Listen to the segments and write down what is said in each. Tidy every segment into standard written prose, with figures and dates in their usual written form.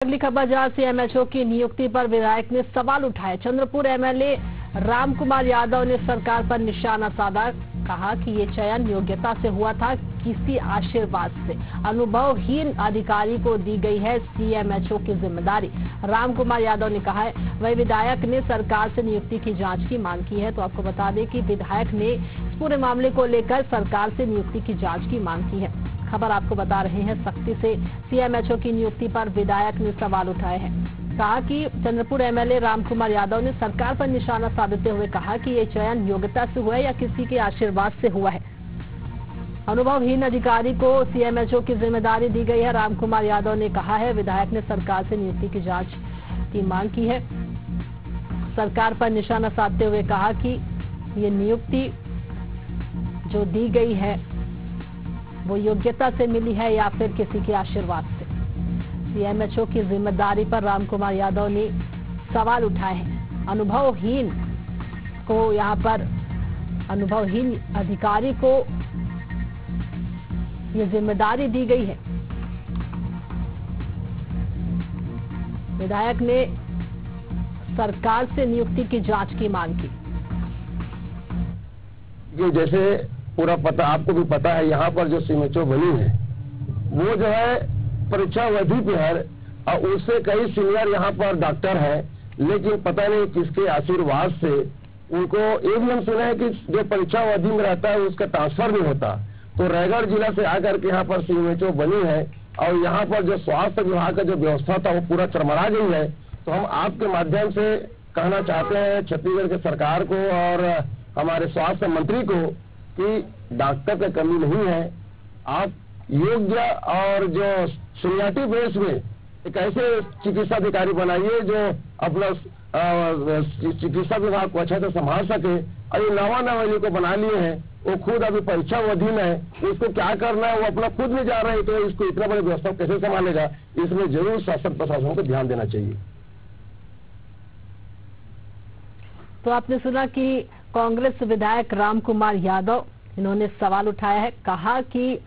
अगली खबर जहां सीएमएचओ की नियुक्ति पर विधायक ने सवाल उठाए। चंद्रपुर एमएलए रामकुमार यादव ने सरकार पर निशाना साधा। कहा कि ये चयन योग्यता से हुआ था, किसी आशीर्वाद से। अनुभवहीन अधिकारी को दी गई है सीएमएचओ की जिम्मेदारी। रामकुमार यादव ने कहा है। वही विधायक ने सरकार से नियुक्ति की जांच की मांग की है। तो आपको बता दें कि विधायक ने इस पूरे मामले को लेकर सरकार से नियुक्ति की जांच की मांग की है। खबर आपको बता रहे हैं, सख्ती से सीएमएचओ की नियुक्ति पर विधायक ने सवाल उठाए हैं। कहा कि चंद्रपुर एमएलए रामकुमार यादव ने सरकार पर निशाना साधते हुए कहा कि ये चयन योग्यता से हुआ है या किसी के आशीर्वाद से हुआ है। अनुभवहीन अधिकारी को सीएमएचओ की जिम्मेदारी दी गई है। रामकुमार यादव ने कहा है। विधायक ने सरकार से नियुक्ति की जांच की मांग की है। सरकार पर निशाना साधते हुए कहा कि ये नियुक्ति जो दी गई है वो योग्यता से मिली है या फिर किसी के आशीर्वाद से। सीएमएचओ की जिम्मेदारी पर रामकुमार यादव ने सवाल उठाए हैं। अनुभवहीन को यहाँ पर अनुभवहीन अधिकारी को ये जिम्मेदारी दी गई है। विधायक ने सरकार से नियुक्ति की जांच की मांग की। ये जैसे पूरा पता, आपको भी पता है, यहाँ पर जो सीएमएचओ बनी है वो जो है परीक्षा अवधि पे है और उससे कई सीनियर यहाँ पर डॉक्टर हैं, लेकिन पता नहीं किसके आशीर्वाद से उनको एक हम सुना है कि जो परीक्षा अवधि में रहता है उसका ट्रांसफर नहीं होता। तो रायगढ़ जिला से आकर के यहाँ पर सीएमएचओ बनी है और यहाँ पर जो स्वास्थ्य विभाग का जो व्यवस्था था वो पूरा चरमरा गई है। तो हम आपके माध्यम से कहना चाहते हैं छत्तीसगढ़ की सरकार को और हमारे स्वास्थ्य मंत्री को कि डॉक्टर की कमी नहीं है। आप योग्य और जो सीनियरिटी बेस में एक ऐसे चिकित्सा अधिकारी बनाइए जो अपना चिकित्सा विभाग को अच्छे से संभाल सके। और ये नवा नवेली को बना लिए हैं, वो खुद अभी परीक्षा अवधि में है, उसको क्या करना है वो अपना खुद नहीं जा रहे हैं। तो इसको इतना बड़ी व्यवस्था कैसे संभालेगा, इसमें जरूर शासन प्रशासन को ध्यान देना चाहिए। तो आपने सुना कि कांग्रेस विधायक रामकुमार यादव इन्होंने सवाल उठाया है। कहा कि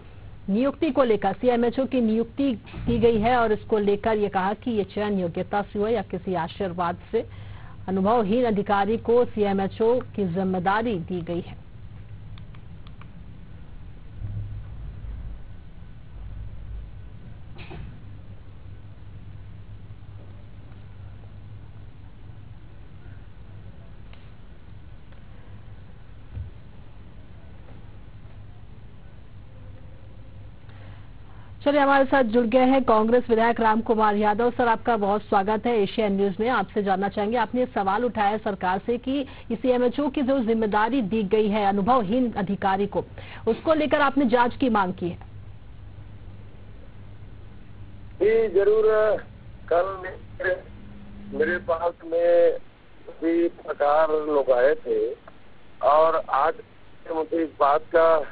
नियुक्ति को लेकर सीएमएचओ की नियुक्ति की गई है और इसको लेकर ये कहा कि ये चयन योग्यता से हुआ या किसी आशीर्वाद से। अनुभवहीन अधिकारी को सीएमएचओ की जिम्मेदारी दी गई है। चलिए, हमारे साथ जुड़ गए हैं कांग्रेस विधायक रामकुमार यादव। सर, आपका बहुत स्वागत है एशियन न्यूज में। आपसे जानना चाहेंगे, आपने सवाल उठाया सरकार से कि सीएमएचओ की जो जिम्मेदारी दी गई है अनुभवहीन अधिकारी को, उसको लेकर आपने जांच की मांग की है। जी जरूर। कल मेरे पास में भी पत्रकार लोग आए थे और आज मुझे इस बात का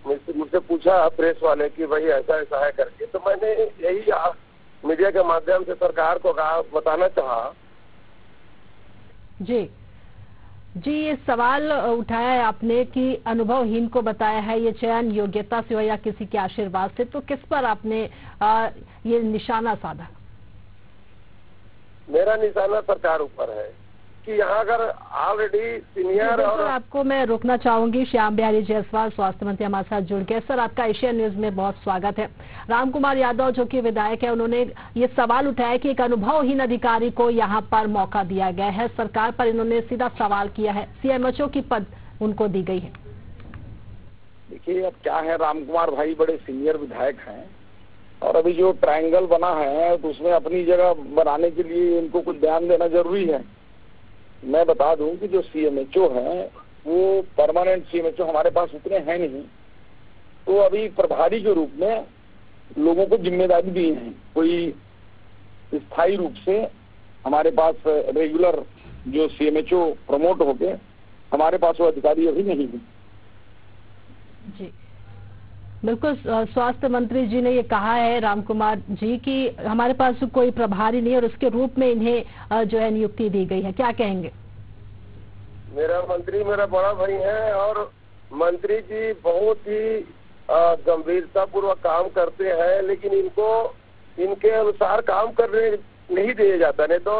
मुझसे पूछा प्रेस वाले कि भाई ऐसा ऐसा है करके। तो मैंने यही मीडिया के माध्यम से सरकार को बताना चाहा। जी, ये सवाल उठाया है आपने कि अनुभवहीन को बताया है ये चयन योग्यता से हो या किसी के आशीर्वाद से। तो किस पर आपने ये निशाना साधा? मेरा निशाना सरकार ऊपर है कि यहाँ अगर ऑलरेडी सीनियर और आपको मैं रोकना चाहूंगी। श्याम बिहारी जायसवाल स्वास्थ्य मंत्री हमारे साथ जुड़ गए। सर, आपका एशियन न्यूज में बहुत स्वागत है। रामकुमार यादव जो कि विधायक है, उन्होंने ये सवाल उठाया कि एक अनुभवहीन अधिकारी को यहाँ पर मौका दिया गया है। सरकार पर इन्होंने सीधा सवाल किया है। सीएमएचओ की पद उनको दी गई है। देखिए, अब क्या है, रामकुमार भाई बड़े सीनियर विधायक हैं और अभी जो ट्रायंगल बना है तो उसमें अपनी जगह बनाने के लिए इनको कुछ ध्यान देना जरूरी है। मैं बता दूं कि जो सीएमएचओ है वो परमानेंट सीएमएचओ हमारे पास उतने हैं नहीं। तो अभी प्रभारी के रूप में लोगों को जिम्मेदारी दी है। कोई स्थायी रूप से हमारे पास रेगुलर जो सीएमएचओ प्रमोट हो गए, हमारे पास वो अधिकारी अभी नहीं है। जी बिल्कुल, स्वास्थ्य मंत्री जी ने ये कहा है रामकुमार जी कि हमारे पास कोई प्रभारी नहीं और उसके रूप में इन्हें जो है नियुक्ति दी गई है। क्या कहेंगे? मेरा मंत्री मेरा बड़ा भाई है और मंत्री जी बहुत ही गंभीरता पूर्वक काम करते हैं, लेकिन इनको इनके अनुसार काम करने नहीं दिया जाता। नहीं तो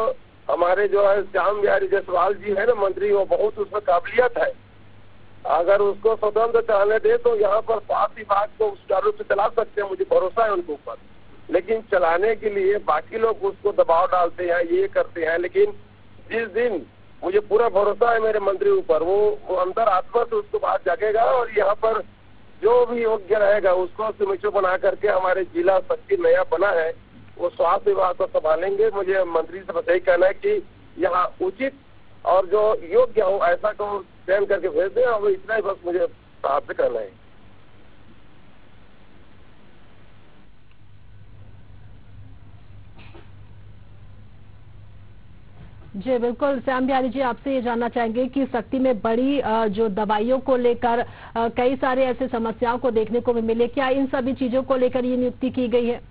हमारे जो है श्याम बिहारी जायसवाल जी है ना मंत्री, वो बहुत उसमें काबिलियत है। अगर उसको स्वतंत्र चलाने दे तो यहाँ पर स्वास्थ्य विभाग को सुचारू रूप से चला सकते हैं, मुझे भरोसा है उनके ऊपर। लेकिन चलाने के लिए बाकी लोग उसको दबाव डालते हैं, ये करते हैं। लेकिन जिस दिन मुझे पूरा भरोसा है मेरे मंत्री ऊपर, वो अंदर आत्मा से उसको बात जागेगा और यहाँ पर जो भी योग्य रहेगा उसको समीक्षा बना करके हमारे जिला सचिव नया बना है वो स्वास्थ्य विभाग को संभालेंगे। मुझे मंत्री से बस यही कहना है कि यहाँ उचित और जो योग्य हो ऐसा को चयन करके भेज दें, और इतना ही बस मुझे आपसे कहना है। जी बिल्कुल, श्याम बिहारी जी आपसे ये जानना चाहेंगे कि सख्ती में बड़ी जो दवाइयों को लेकर कई सारे ऐसे समस्याओं को देखने को भी मिले, क्या इन सभी चीजों को लेकर ये नियुक्ति की गई है?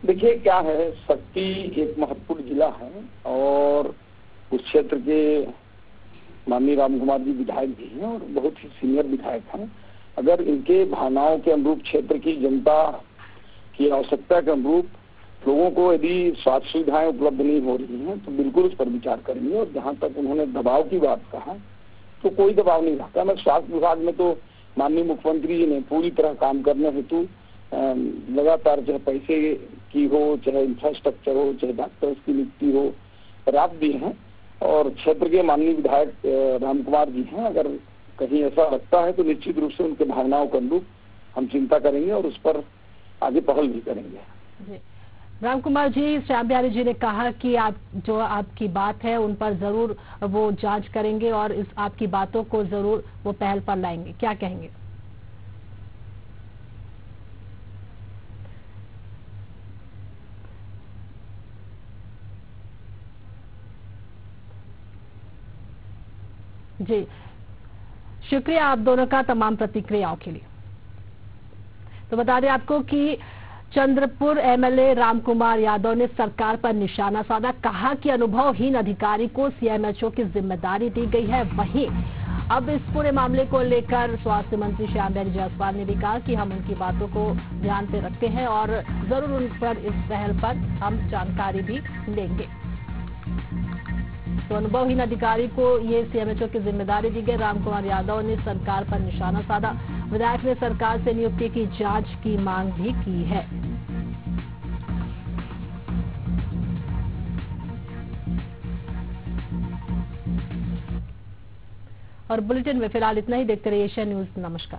देखिए क्या है, शक्ति एक महत्वपूर्ण जिला है और उस क्षेत्र के माननीय राम कुमार जी विधायक भी हैं और बहुत ही सीनियर विधायक हैं। अगर इनके भावनाओं के अनुरूप क्षेत्र की जनता की आवश्यकता के अनुरूप लोगों को यदि स्वास्थ्य सुविधाएं उपलब्ध नहीं हो रही हैं तो बिल्कुल उस पर विचार करेंगे। और जहां तक उन्होंने दबाव की बात कहा तो कोई दबाव नहीं रहता। मैं स्वास्थ्य विभाग में तो माननीय मुख्यमंत्री जी ने पूरी तरह काम करने हेतु लगातार चाहे पैसे की हो, चाहे इंफ्रास्ट्रक्चर हो, चाहे डॉक्टर्स की नियुक्ति हो, पर्याप्त भी हैं। और क्षेत्र के माननीय विधायक राम कुमार जी हैं, अगर कहीं ऐसा लगता है तो निश्चित रूप से उनके भावनाओं के अनुरूप हम चिंता करेंगे और उस पर आगे पहल भी करेंगे। राम कुमार जी, श्याम बिहारी जी ने कहा कि आप जो आपकी बात है उन पर जरूर वो जांच करेंगे और इस आपकी बातों को जरूर वो पहल पर लाएंगे, क्या कहेंगे? जी शुक्रिया आप दोनों का तमाम प्रतिक्रियाओं के लिए। तो बता दें आपको कि चंद्रपुर एमएलए रामकुमार यादव ने सरकार पर निशाना साधा, कहा कि अनुभवहीन अधिकारी को सीएमएचओ की जिम्मेदारी दी गई है। वहीं अब इस पूरे मामले को लेकर स्वास्थ्य मंत्री श्याम बिहारी जायसवाल ने भी कहा कि हम उनकी बातों को ध्यान पे रखते हैं और जरूर उन पर इस पहल पर हम जानकारी भी लेंगे। तो अनुभवहीन अधिकारी को ये सीएमएचओ की जिम्मेदारी दी गई। रामकुमार यादव ने सरकार पर निशाना साधा। विधायक ने सरकार से नियुक्ति की जांच की मांग भी की है। और बुलेटिन में फिलहाल इतना ही। देखते रहिए एशियन न्यूज। नमस्कार।